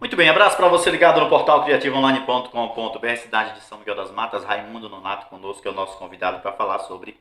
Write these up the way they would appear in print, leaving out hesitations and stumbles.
Muito bem, abraço para você ligado no portal criativoonline.com.br, cidade de São Miguel das Matas. Raimundo Nonato conosco, que é o nosso convidado para falar sobre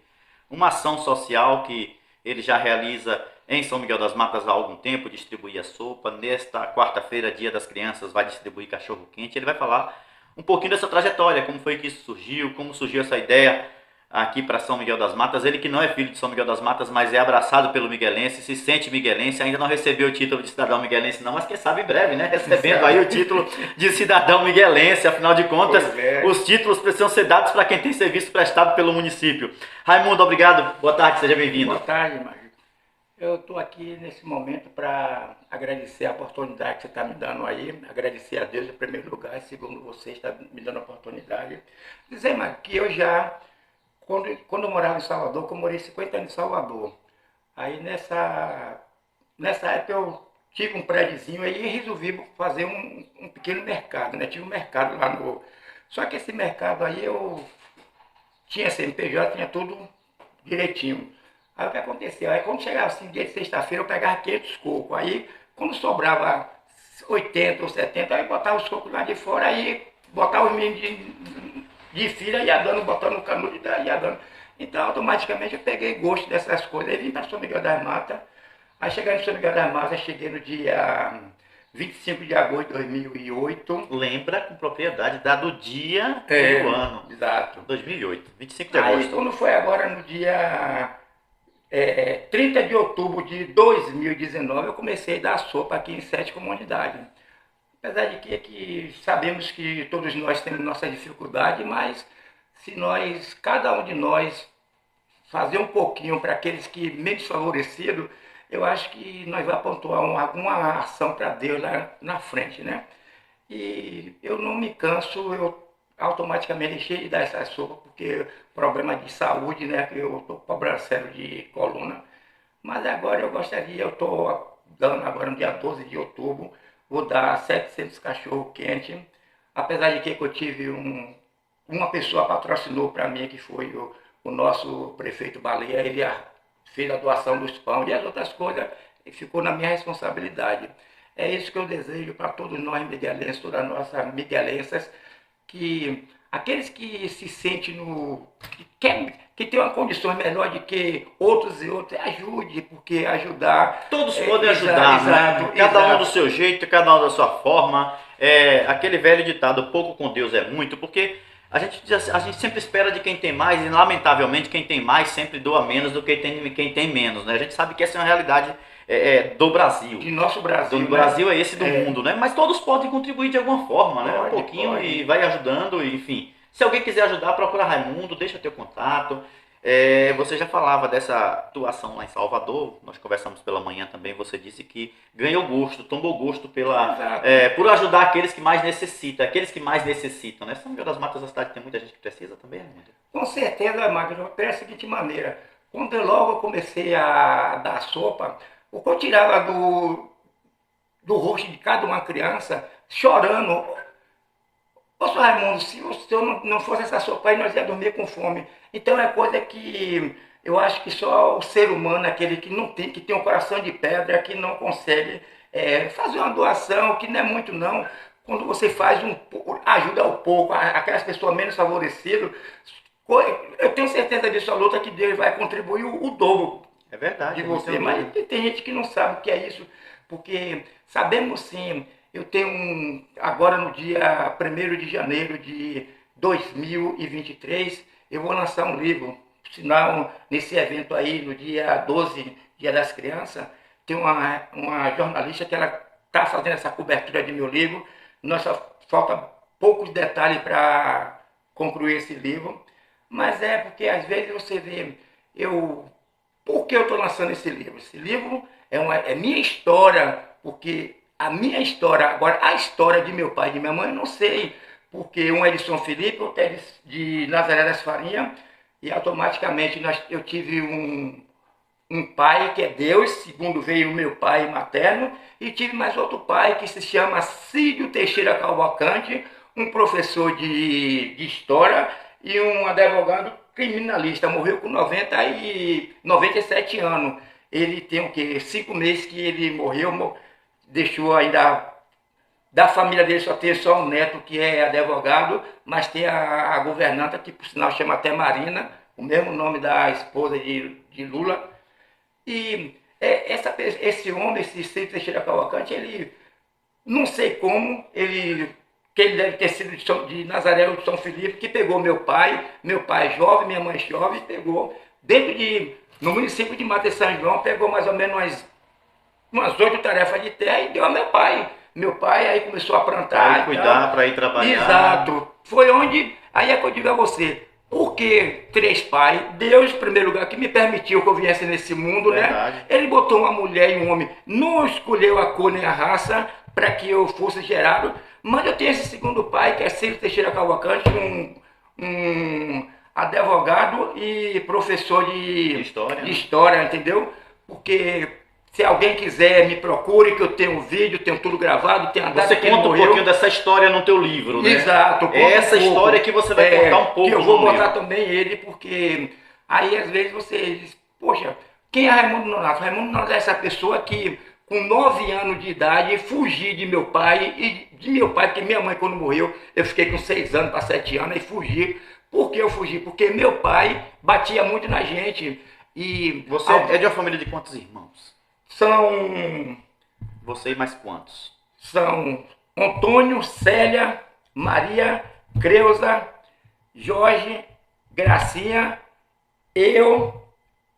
uma ação social que ele já realiza em São Miguel das Matas há algum tempo, distribuir a sopa. Nesta quarta-feira, Dia das Crianças, vai distribuir cachorro quente. Ele vai falar um pouquinho dessa trajetória, como foi que isso surgiu, como surgiu essa ideia aqui para São Miguel das Matas. Ele que não é filho de São Miguel das Matas, mas é abraçado pelo miguelense, se sente miguelense, ainda não recebeu o título de cidadão miguelense não, mas quem sabe em breve, né? Recebendo aí o título de cidadão miguelense. Afinal de contas, os títulos precisam ser dados para quem tem serviço prestado pelo município. Raimundo, obrigado. Boa tarde, seja bem-vindo. Boa tarde, Mágico. Eu estou aqui nesse momento para agradecer a oportunidade que você está me dando aí, agradecer a Deus em primeiro lugar, e segundo você está me dando a oportunidade. Dizer, Mágico, que eu já, quando eu morava em Salvador, que eu morei 50 anos em Salvador, aí nessa época eu tive um prédiozinho aí e resolvi fazer um pequeno mercado, né? Tive um mercado lá no... Só que esse mercado aí eu tinha CNPJ, tinha tudo direitinho. Aí o que aconteceu? Aí quando chegava assim, dia de sexta-feira, eu pegava 500 cocos. Aí quando sobrava 80 ou 70, aí botava os cocos lá de fora, aí botava os meninos de fila, ia dando, botando no canudo e ia dando. Então automaticamente eu peguei gosto dessas coisas. Aí vim para São Miguel das Matas. Aí chegando em São Miguel das Matas, cheguei no dia 25 de agosto de 2008. Lembra com propriedade, dado o dia e o ano. Exato. 2008, 25 de Aí agosto. quando foi agora no dia 30 de outubro de 2019, eu comecei a dar sopa aqui em 7 comunidades. Apesar de que sabemos que todos nós temos nossa dificuldade, mas se nós, cada um de nós, fazer um pouquinho para aqueles que menos favorecidos, eu acho que nós vamos pontuar alguma ação para Deus lá na frente, né? E eu não me canso, eu automaticamente deixei de dar essa sopa, porque problema de saúde, né? Que eu estou com problema sério de coluna. Mas agora eu gostaria, eu estou dando agora no dia 12 de outubro, vou dar 700 cachorro quente. Apesar de que eu tive uma pessoa patrocinou para mim, que foi o nosso prefeito Baleia, ele fez a doação dos pão e as outras coisas ficou na minha responsabilidade. É isso que eu desejo para todos nós miguelenses, todas as nossas miguelensas, que aqueles que se sentem que tem uma condição melhor de que outros e outros, ajude, porque ajudar... Todos podem ajudar, exato, né? Cada um do seu jeito, cada um da sua forma. Aquele velho ditado, pouco com Deus é muito, porque a gente sempre espera de quem tem mais, e lamentavelmente quem tem mais sempre doa menos do que quem tem menos, né? A gente sabe que essa é uma realidade do Brasil. De nosso Brasil. Do Brasil é esse do mundo, né? Mas todos podem contribuir de alguma forma, né? Um pouquinho pode. E vai ajudando, enfim. Se alguém quiser ajudar, procura Raimundo, deixa teu contato. Você já falava dessa atuação lá em Salvador, nós conversamos pela manhã também, você disse que ganhou gosto, tomou gosto por ajudar aqueles que mais necessitam, né? São Miguel das Matas, a cidade tem muita gente que precisa também, Raimundo. Com certeza, Magno, pela seguinte maneira, quando eu comecei a dar sopa, o que eu tirava do rosto de cada uma criança, chorando, ô, senhor Raimundo, se o senhor não fosse essa sopa aí, nós ia dormir com fome. Então é coisa que eu acho que só o ser humano, aquele que não tem, que tem um coração de pedra, que não consegue fazer uma doação, que não é muito não. Quando você faz ajuda um pouco, aquelas pessoas menos favorecidas, eu tenho certeza absoluta que Deus vai contribuir o dobro. É verdade. De você, mas tem gente que não sabe o que é isso, porque sabemos sim, eu tenho agora no dia 1º de janeiro de 2023, eu vou lançar um livro, sinal, nesse evento aí, no dia 12, Dia das Crianças, tem uma jornalista que ela está fazendo essa cobertura de meu livro, nós só falta poucos detalhes para concluir esse livro, mas é porque às vezes você vê, por que eu estou lançando esse livro? Esse livro é minha história, porque a minha história, agora a história de meu pai e de minha mãe, eu não sei, porque um é de São Felipe, outro é de Nazaré das Farinhas, e automaticamente eu tive um pai que é Deus, segundo veio o meu pai materno, e tive mais outro pai que se chama Cídio Teixeira Cavalcante, um professor de história e um advogado criminalista, morreu com 97 anos. Ele tem o quê? 5 meses que ele morreu, deixou ainda Da família dele só tem só um neto que é advogado, mas tem a governanta, que por sinal chama até Marina, o mesmo nome da esposa de Lula. E esse homem, esse Ciro Teixeira Cavalcante, ele, não sei como, que ele deve ter sido de Nazaré ou de São Felipe, que pegou meu pai jovem, minha mãe jovem, pegou no município de Mata de São João, pegou mais ou menos umas 8 tarefas de terra e deu a meu pai. Meu pai aí começou a plantar. Para ir cuidar, para ir trabalhar. Exato. Foi onde, aí é que eu digo a você, porque 3 pais, Deus em primeiro lugar, que me permitiu que eu viesse nesse mundo, Verdade. né? Ele botou uma mulher e um homem, não escolheu a cor nem a raça para que eu fosse gerado, mas eu tenho esse segundo pai, que é Ciro Teixeira Cavalcante, um advogado e professor de história, entendeu? Porque se alguém quiser, me procure, que eu tenho um vídeo, tenho tudo gravado, tenho a data Você que ele conta um morreu. pouquinho dessa história no teu livro, né? Exato. É essa história que você vai contar um pouco. Que eu vou no botar livro. também ele, porque aí às vezes você diz, poxa, quem é Raimundo Nonato? Raimundo Nonato é essa pessoa que com 9 anos de idade fugi de meu pai, e de meu pai, porque minha mãe quando morreu, eu fiquei com 6 anos para 7 anos e fugi. Por que eu fugi? Porque meu pai batia muito na gente. E Você é de uma família de quantos irmãos? Você e mais quantos? São Antônio, Célia, Maria, Creuza, Jorge, Gracinha, eu,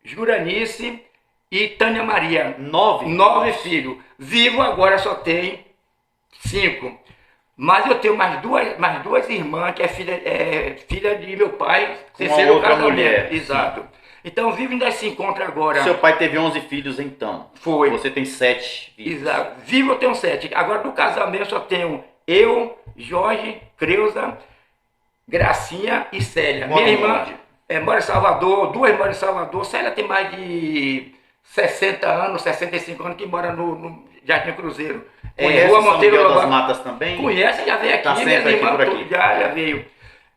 Juranice e Tânia Maria. 9? 9 filhos. Vivo agora só tem 5. Mas eu tenho mais duas irmãs, que é filha de meu pai, terceiro outra casamento. mulher. Exato. Então vivo ainda se encontra agora. Seu pai teve 11 filhos então. Foi. Você tem 7 filhos. Exato. Vivo eu tenho 7. Agora do casamento só tenho eu, Jorge, Creuza, Gracinha e Célia. Minha irmã mora em Salvador, 2 moram em Salvador. Célia tem mais de 60 anos, 65 anos, que mora no Jardim Cruzeiro. Conhece São Miguel das Matas também? Conhece, já veio aqui, tá sempre aqui por aqui. Já veio.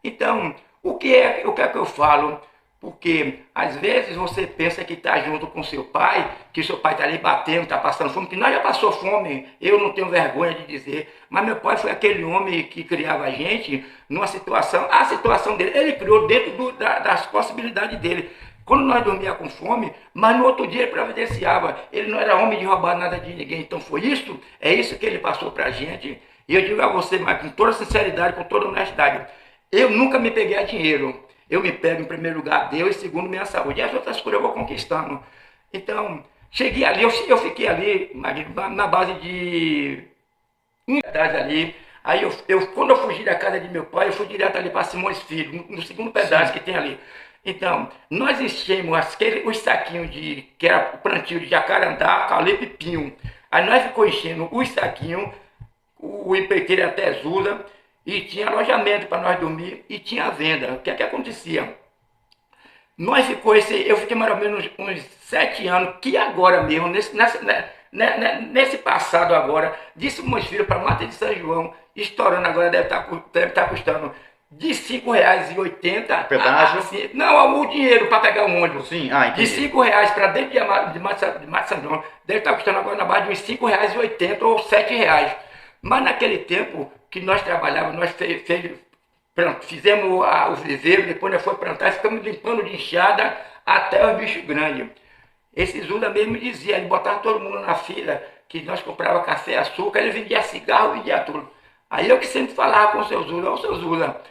Então, o que é que eu falo? Porque às vezes você pensa que está junto com seu pai, que seu pai está ali batendo, está passando fome, que nós já passou fome, eu não tenho vergonha de dizer, mas meu pai foi aquele homem que criava a gente numa situação, a situação dele, ele criou dentro das possibilidades dele. Quando nós dormíamos com fome, mas no outro dia ele providenciava, ele não era homem de roubar nada de ninguém, então foi isso, é isso que ele passou para a gente. E eu digo a você, mas com toda sinceridade, com toda honestidade, eu nunca me peguei a dinheiro. Eu me pego em primeiro lugar a Deus e segundo minha saúde. E as outras coisas eu vou conquistando. Então, cheguei ali, eu fiquei ali na base de unidade ali. Aí quando eu fugi da casa de meu pai, eu fui direto ali para Simões Filho, no segundo pedaço que tem ali. Então, nós enchemos os saquinhos que era plantio de jacarandá, caulepe e pinho. Aí nós ficamos enchendo os saquinhos, o empreiteiro até Zusa, e tinha alojamento para nós dormir e tinha venda. O que é que acontecia? Eu fiquei mais ou menos uns 7 anos, que agora mesmo, nesse passado agora, disse para meus filhos para Mata de São João, estourando agora, deve estar custando de R$5,80. Pedágio? Não, o dinheiro para pegar o ônibus. Sim, de R$5 para dentro de Mata de São João, deve estar custando agora na base de uns R$5,80 ou R$7. Mas naquele tempo que nós trabalhávamos, nós fizemos o viveiro, depois nós fomos plantar, ficamos limpando de enxada até os bichos grandes. Esse Zula mesmo dizia, ele botava todo mundo na fila, que nós comprava café, açúcar, ele vendia cigarro, vendia tudo. Aí eu que sempre falava com o seu Zula, ô seu Zula,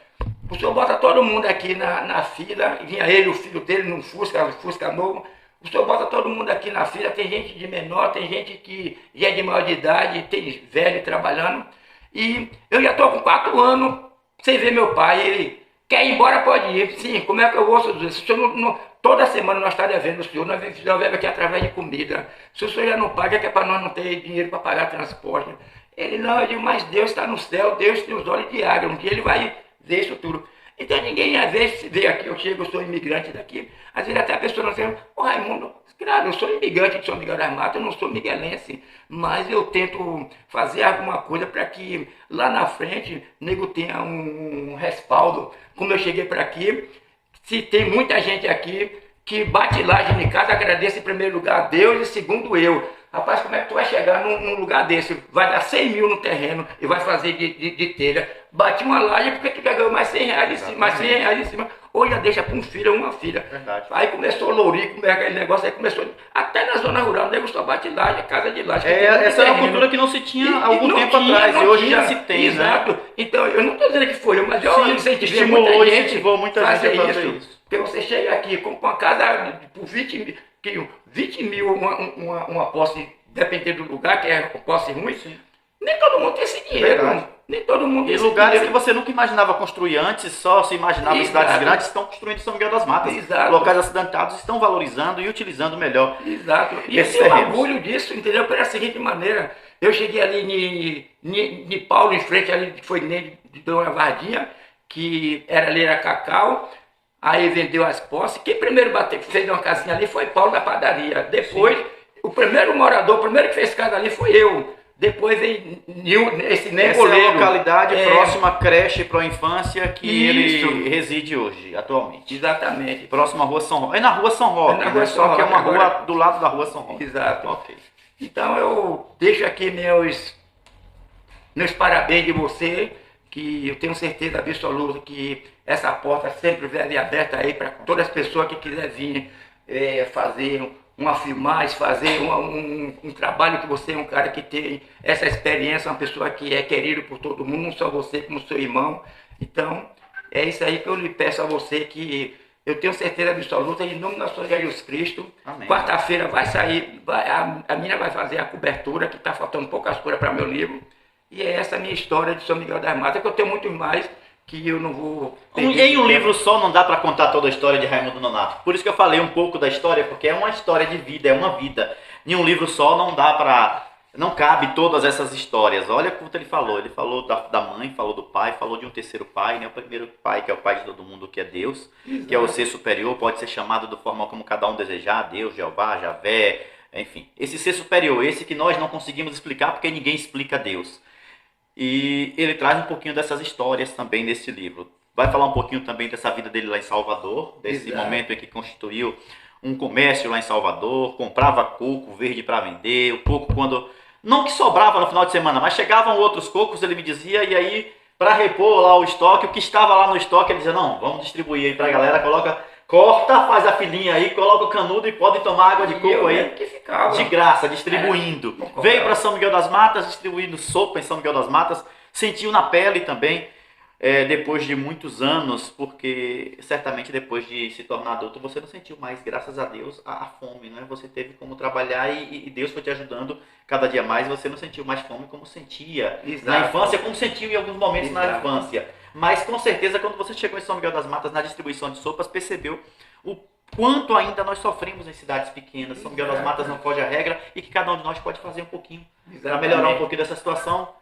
o senhor bota todo mundo aqui na fila, vinha ele, o filho dele, num Fusca novo, o senhor bota todo mundo aqui na fila, tem gente de menor, tem gente que já é de maior de idade, tem velho trabalhando. E eu já estou com 4 anos sem ver meu pai. Ele quer ir embora, pode ir. Sim, como é que eu vou, senhor? Se o senhor toda semana nós estamos devendo o senhor, nós vemos aqui através de comida. Se o senhor já não paga, é que é para nós não ter dinheiro para pagar transporte. Ele não, eu digo, mas Deus está no céu, Deus tem os olhos de águia, um dia ele vai ver isso tudo. Então ninguém às vezes vê aqui, eu chego, eu sou imigrante daqui, às vezes até a pessoa não sei, ô Raimundo, claro, eu sou imigrante de São Miguel das Matas, eu não sou miguelense, mas eu tento fazer alguma coisa para que lá na frente o nego tenha um respaldo. Como eu cheguei para aqui, se tem muita gente aqui que bate laje em casa, agradeço em primeiro lugar a Deus e segundo eu. rapaz, como é que tu vai chegar num lugar desse? Vai dar 100 mil no terreno e vai fazer de telha. Bati uma laje porque tu já ganhou mais 100 reais em cima, mais 100 reais em cima. Ou já deixa para um filho ou uma filha. Verdade. Aí começou o lourico, aquele negócio, aí começou. Até na zona rural, o nego só bate laje, casa de laje. Essa é uma cultura que não se tinha há algum tempo atrás, e hoje já se tem, exato. Né? Então, eu não estou dizendo que foi eu, mas eu estimulou muita gente a fazer isso. Porque você chega aqui com uma casa por 20 mil, uma posse, dependendo do lugar, que é uma posse ruim, sim. Nem todo mundo tem esse dinheiro. Verdade. Nem todo mundo tem esse lugares dinheiro. Que você nunca imaginava construir antes, só se imaginava em cidades grandes, estão construindo São Miguel das Matas. Exato. Locais acidentados estão valorizando e utilizando melhor. Exato. E eu tenho orgulho disso, entendeu? Pela seguinte maneira, eu cheguei ali em Paulo, em frente ali, que foi de Dona Vardinha, que era Cacau. Aí vendeu as posses. Quem primeiro fez uma casinha ali foi Paulo da padaria. Depois, sim. O primeiro morador, o primeiro que fez casa ali foi eu. Depois veio esse Negoleiro. Essa é a localidade próxima à creche para a infância que ele reside hoje, atualmente. Exatamente. Próxima à Rua São Roque. É na Rua São Roque, na Rua São Roque, que é uma rua do lado da Rua São Roque. Exato. Okay. Então eu deixo aqui meus parabéns de você, que eu tenho certeza absoluta que essa porta sempre vai vir aberta aí para todas as pessoas que quiserem vir fazer uma filmagem, fazer um trabalho, que você é um cara que tem essa experiência, uma pessoa que é querido por todo mundo, não só você como seu irmão. Então, é isso aí que eu lhe peço a você, que eu tenho certeza absoluta, em nome do nosso Senhor Jesus Cristo. Quarta-feira vai sair, a minha vai fazer a cobertura, que está faltando poucas coisas para meu livro. E é essa a minha história de São Miguel das Matas, que eu tenho muito mais, que eu não vou... Em um livro só não dá para contar toda a história de Raimundo Nonato. Por isso que eu falei um pouco da história, porque é uma história de vida, é uma vida. Em um livro só não dá para... Não cabe todas essas histórias. Olha quanto ele falou. Ele falou da mãe, falou do pai, falou de um terceiro pai, né? O primeiro pai, que é o pai de todo mundo, que é Deus. Exato. Que é o ser superior, pode ser chamado da forma como cada um desejar, Deus, Jeová, Javé, enfim. Esse ser superior, esse que nós não conseguimos explicar porque ninguém explica Deus. E ele traz um pouquinho dessas histórias também nesse livro. Vai falar um pouquinho também dessa vida dele lá em Salvador, desse momento em que constituiu um comércio lá em Salvador, comprava coco verde para vender, o coco quando... Não que sobrava no final de semana, mas chegavam outros cocos, ele me dizia, e aí, para repor lá o estoque, o que estava lá no estoque, ele dizia, não, vamos distribuir aí para a galera, corta, faz a filinha aí, coloca o canudo e pode tomar água de coco aí, que ficava de graça, distribuindo. Veio para São Miguel das Matas, distribuindo sopa em São Miguel das Matas, sentiu na pele também, depois de muitos anos, porque certamente depois de se tornar adulto, você não sentiu mais, graças a Deus, a fome, né? Você teve como trabalhar e Deus foi te ajudando cada dia mais, você não sentiu mais fome como sentia. Exato. Na infância, como sentiu em alguns momentos. Exato. Na infância. Mas com certeza, quando você chegou em São Miguel das Matas, na distribuição de sopas, percebeu o quanto ainda nós sofremos em cidades pequenas. São Miguel das Matas não foge à regra e que cada um de nós pode fazer um pouquinho para melhorar um pouquinho dessa situação.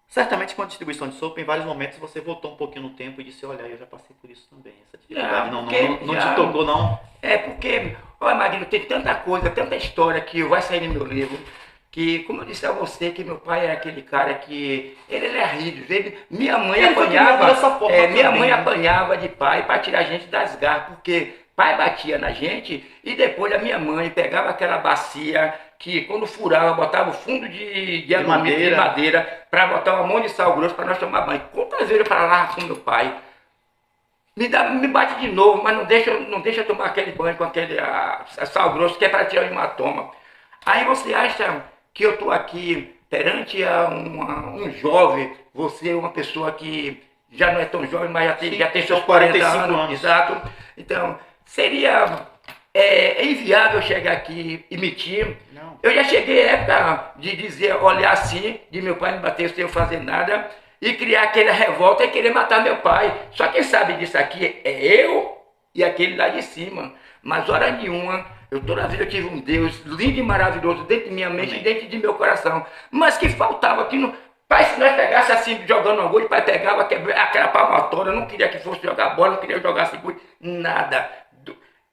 Certamente com a distribuição de sopa, em vários momentos você voltou um pouquinho no tempo e disse, olha, eu já passei por isso também. Essa dificuldade não te tocou, não? É porque, olha, Marino, tem tanta coisa, tanta história que vai sair no meu livro, que, como eu disse a você, que meu pai era aquele cara que... Ele era rígido. Minha mãe apanhava de pai para tirar a gente das garras, porque pai batia na gente e depois a minha mãe pegava aquela bacia que quando furava, botava o fundo de madeira para botar uma mão de sal grosso para nós tomar banho. Quantas vezes eu falava com meu pai, me bate de novo, mas não deixa tomar aquele banho com aquele sal grosso que é para tirar o hematoma. Aí você acha que eu estou aqui perante um jovem, você é uma pessoa que já não é tão jovem, mas já tem seus 40 anos. Exato. Então, seria inviável chegar aqui e mentir. Não. Eu já cheguei à época de dizer, olhar assim, de meu pai me bater sem eu fazer nada, e criar aquela revolta e querer matar meu pai. Só quem sabe disso aqui é eu e aquele lá de cima. Mas hora nenhuma, toda vez eu tive um Deus lindo e maravilhoso dentro de minha mente e dentro de meu coração. Mas que faltava, que não... Pai, se nós pegasse assim, jogando agulha, o pai pegava aquela palmatória, não queria que fosse jogar bola, não queria jogar seguro, nada.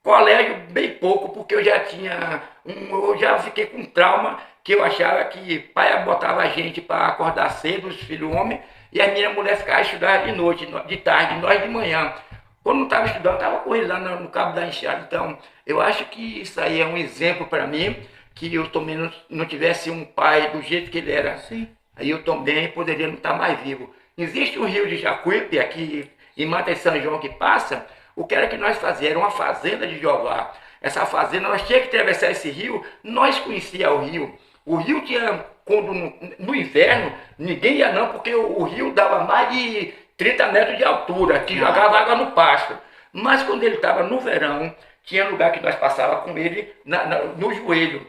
Colégio, bem pouco, porque eu já fiquei com trauma, que eu achava que pai botava a gente para acordar cedo, os filhos homens, e a minha mulher ficava estudando de noite, de tarde, nós de manhã. Quando não estava estudando, estava com ele lá no cabo da enxada. Então, eu acho que isso aí é um exemplo para mim, que eu também não tivesse um pai do jeito que ele era. Sim. Aí eu também poderia não estar mais vivo. Existe o rio de Jacuípe, aqui em Mata de São João que passa, o que era que nós fazíamos? Era uma fazenda de Jeová. Essa fazenda, nós tínhamos que atravessar esse rio, nós conhecíamos o rio. O rio tinha, quando no inverno, ninguém ia não, porque o rio dava mais de 30 metros de altura, que jogava água no pasto. Mas quando ele estava no verão, tinha lugar que nós passávamos com ele no joelho.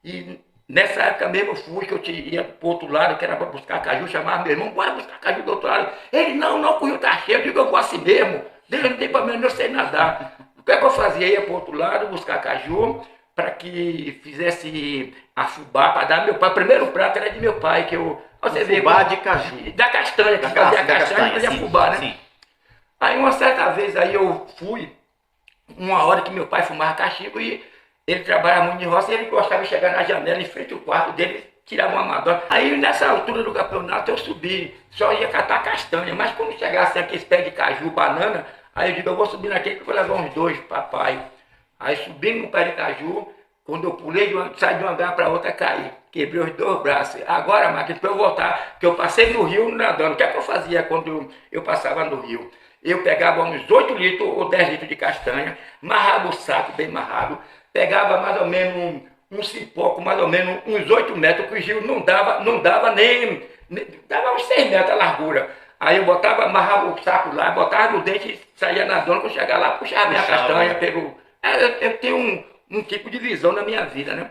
E nessa época mesmo eu fui, que eu ia para o outro lado, que era para buscar caju, chamava meu irmão, bora buscar caju do outro lado. Ele, não, o rio está cheio, eu digo, eu vou assim mesmo. Deus não tem problema, eu sei nadar. O que é que eu fazia? Ia para o outro lado, buscar caju, para que fizesse a fubá, para dar meu pai. O primeiro prato era de meu pai, que eu... Você vê, fubá de caju. Da castanha, que fazia a castanha e fazia fubá, né? Sim. Aí uma certa vez aí eu fui, uma hora que meu pai fumava cachimbo e ele trabalhava muito de roça, e ele gostava de chegar na janela em frente ao quarto dele, tirava uma madonna. Aí nessa altura do campeonato eu subi, só ia catar castanha, mas quando chegasse aqueles pés de caju, banana, aí eu digo, eu vou subir naquele que eu vou levar uns dois, papai. Aí subi no pé de caju, quando eu pulei, saí de uma garra para outra, caí. Quebrei os dois braços. Agora, máquina, para eu voltar, porque eu passei no rio nadando. O que é que eu fazia quando eu passava no rio? Eu pegava uns 8 litros ou 10 litros de castanha, amarrava o saco bem amarrado, pegava mais ou menos um cipó com mais ou menos uns 8 metros, que o rio não dava nem dava uns 6 metros a largura. Aí eu botava, amarrava o saco lá, botava no dente e saía nadando, quando chegava lá, puxava minha castanha pelo... Eu tenho um tipo de visão na minha vida, né?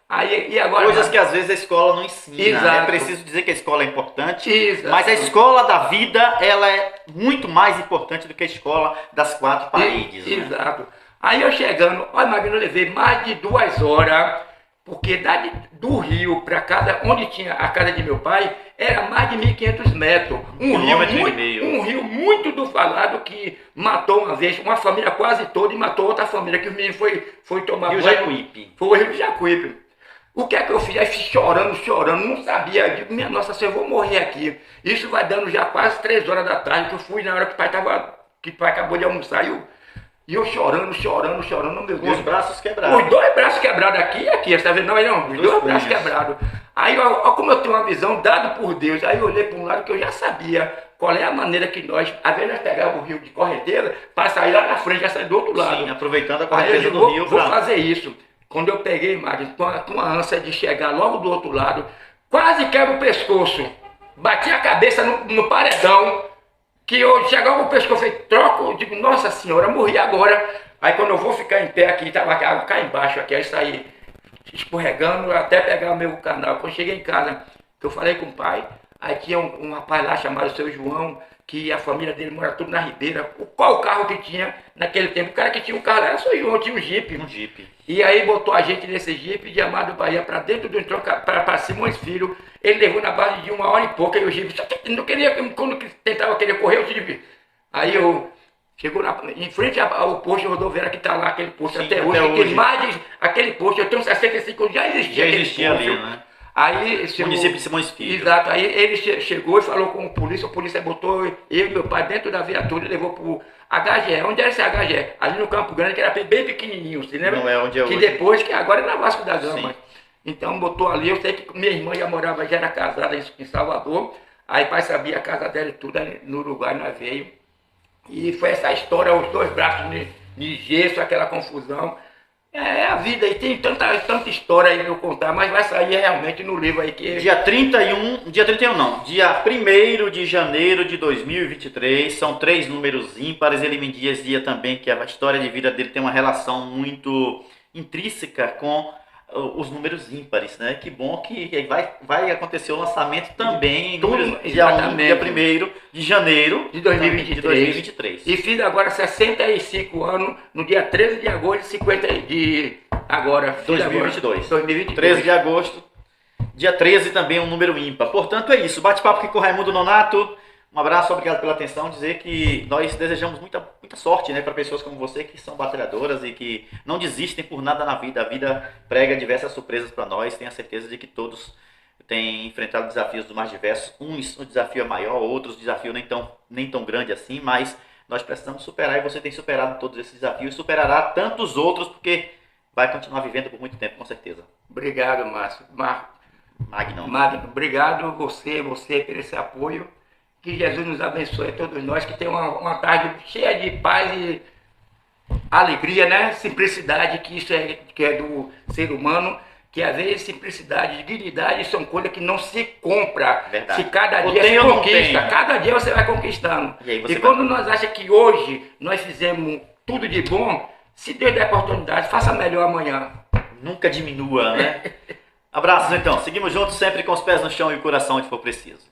Aí, e agora, coisas que às vezes a escola não ensina. Exato. É preciso dizer que a escola é importante, Exato. Mas a escola da vida, ela é muito mais importante do que a escola das 4 paredes. Né? Exato. Aí eu chegando, olha, Magno, eu levei mais de 2 horas, porque do rio para casa, onde tinha a casa de meu pai, era mais de 1.500 metros. Um rio muito do falado que matou uma vez uma família quase toda e matou outra família, que o menino foi tomar banho. Jacuípe. Foi o rio Jacuípe. O que é que eu fiz? Aí fiz chorando, não sabia. Eu digo, minha nossa senhora, eu vou morrer aqui. Isso vai dando já quase 3 horas da tarde, que eu fui na hora que o pai acabou de almoçar e eu chorando, meu Deus. Os braços quebrados. Os 2 braços quebrados aqui e aqui, você tá vendo? Não, os 2 braços quebrados. Aí, olha como eu tenho uma visão dada por Deus. Aí eu olhei para um lado que eu já sabia qual é a maneira que nós, às vezes nós pegávamos o rio de correnteira para sair lá na frente, já sair do outro lado. Sim, aproveitando a correnteza do rio. Vou fazer isso. Quando eu peguei, Magno, com uma ânsia de chegar logo do outro lado, quase quebro o pescoço. Bati a cabeça no paredão, que eu chegava o pescoço, falei, troco, eu digo, nossa senhora, morri agora. Aí quando eu vou ficar em pé aqui, estava a água cá embaixo, aqui, aí saí escorregando até pegar o meu canal. Quando cheguei em casa, que eu falei com o pai, aí tinha um rapaz lá chamado Seu João, que a família dele mora tudo na Ribeira. Qual o carro que tinha naquele tempo? O cara que tinha um carro lá era o Seu João, tinha um Jeep. E aí botou a gente nesse Jeep de Amado Bahia para dentro do para Simões Filho. Ele levou na base de 1 hora e pouca e o Jeep só não queria, quando tentava querer correr, o Jeep. Aí eu chegou em frente ao posto rodoviário que está lá, aquele posto. Sim, até hoje. Aquele posto, eu tenho 65 anos, já existia ali, né? Aí chegou, município de Simões Filho. Exato, aí ele chegou e falou com o polícia botou eu e meu pai dentro da viatura e levou pro HGE. Onde era esse HGE? Ali no Campo Grande, que era bem pequenininho, você lembra? Não é onde é hoje. Que depois, que agora é na Vasco da Gama. Sim. Então botou ali, eu sei que minha irmã já era casada em Salvador, aí pai sabia a casa dela e tudo, no Uruguai nós veio. E foi essa história, os 2 braços de gesso, aquela confusão. É a vida aí, tem tanta história aí pra eu contar, mas vai sair realmente no livro aí que... Dia 1º de janeiro de 2023, são 3 números ímpares. Ele me dizia também que a história de vida dele tem uma relação muito intrínseca com os números ímpares, né? Que bom que vai acontecer o lançamento também dia 1º de janeiro de 2023. E fiz agora 65 anos no dia 13 de agosto de 2022. 13 de agosto, dia 13 também um número ímpar. Portanto é isso, bate-papo aqui com o Raimundo Nonato. Um abraço, obrigado pela atenção. Dizer que nós desejamos muita sorte, né, para pessoas como você que são batalhadoras e que não desistem por nada na vida. A vida prega diversas surpresas para nós. Tenho a certeza de que todos têm enfrentado desafios dos mais diversos. Uns o desafio é maior, outros o desafio nem tão grande assim, mas nós precisamos superar e você tem superado todos esses desafios. Superará tantos outros porque vai continuar vivendo por muito tempo, com certeza. Obrigado, Márcio. Magno. Magno, obrigado você por esse apoio. Que Jesus nos abençoe a todos nós, que tenham uma tarde cheia de paz e alegria, né? Simplicidade, que é do ser humano, que às vezes simplicidade e dignidade são coisas que não se compra. Verdade. Se cada Ou dia tem se ou não conquista, tem. cada dia você vai conquistando. E aí você E vai- quando nós achamos que hoje nós fizemos tudo de bom, se Deus der oportunidade, faça melhor amanhã. Nunca diminua, né? Abraços então. Seguimos juntos sempre com os pés no chão e o coração onde for preciso.